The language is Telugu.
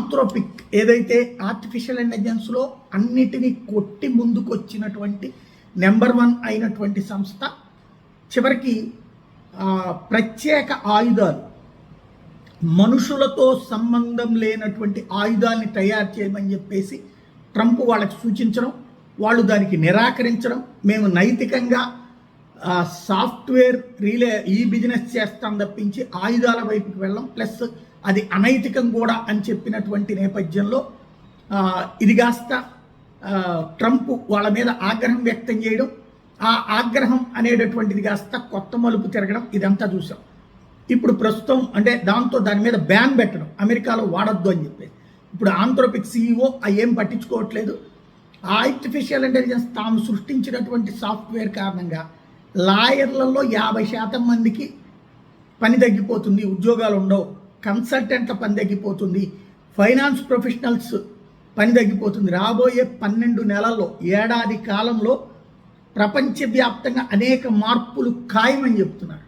ఆంథ్రోపిక్ ఏదైతే ఆర్టిఫిషియల్ ఇంటెలిజెన్స్లో అన్నిటినీ కొట్టి ముందుకు వచ్చినటువంటి నెంబర్ 1 అయినటువంటి సంస్థ చివరికి ప్రత్యేక ఆయుధాలు, మనుషులతో సంబంధం లేనటువంటి ఆయుధాలని తయారు చేయమని చెప్పేసి ట్రంప్ వాళ్ళకి సూచించడం, వాళ్ళు దానికి నిరాకరించడం, మేము నైతికంగా సాఫ్ట్వేర్ ఈ బిజినెస్ చేస్తాం తప్పించి ఆయుధాల వైపుకి వెళ్ళం, ప్లస్ అది అనైతికం కూడా అని చెప్పినటువంటి నేపథ్యంలో ఇది కాస్త ట్రంప్ వాళ్ళ మీద ఆగ్రహం వ్యక్తం చేయడం, ఆ ఆగ్రహం అనేటటువంటిది కాస్త కొత్త మలుపు తిరగడం, ఇదంతా చూసాం. ఇప్పుడు ప్రస్తుతం అంటే దాని మీద బ్యాన్ పెట్టడం, అమెరికాలో వాడద్దు అని చెప్పేసి. ఇప్పుడు ఆంథ్రోపిక్ CEO ఏం పట్టించుకోవట్లేదు. ఆర్టిఫిషియల్ ఇంటెలిజెన్స్ తాము సృష్టించినటువంటి సాఫ్ట్వేర్ కారణంగా లాయర్లలో 50% మందికి పని తగ్గిపోతుంది, ఉద్యోగాలు ఉండవు, కన్సల్టెంట్ల పని తగ్గిపోతుంది, ఫైనాన్స్ ప్రొఫెషనల్స్ పని తగ్గిపోతుంది. రాబోయే 12 నెలల్లో, ఏడాది కాలంలో ప్రపంచవ్యాప్తంగా అనేక మార్పులు ఖాయమని చెప్తున్నారు.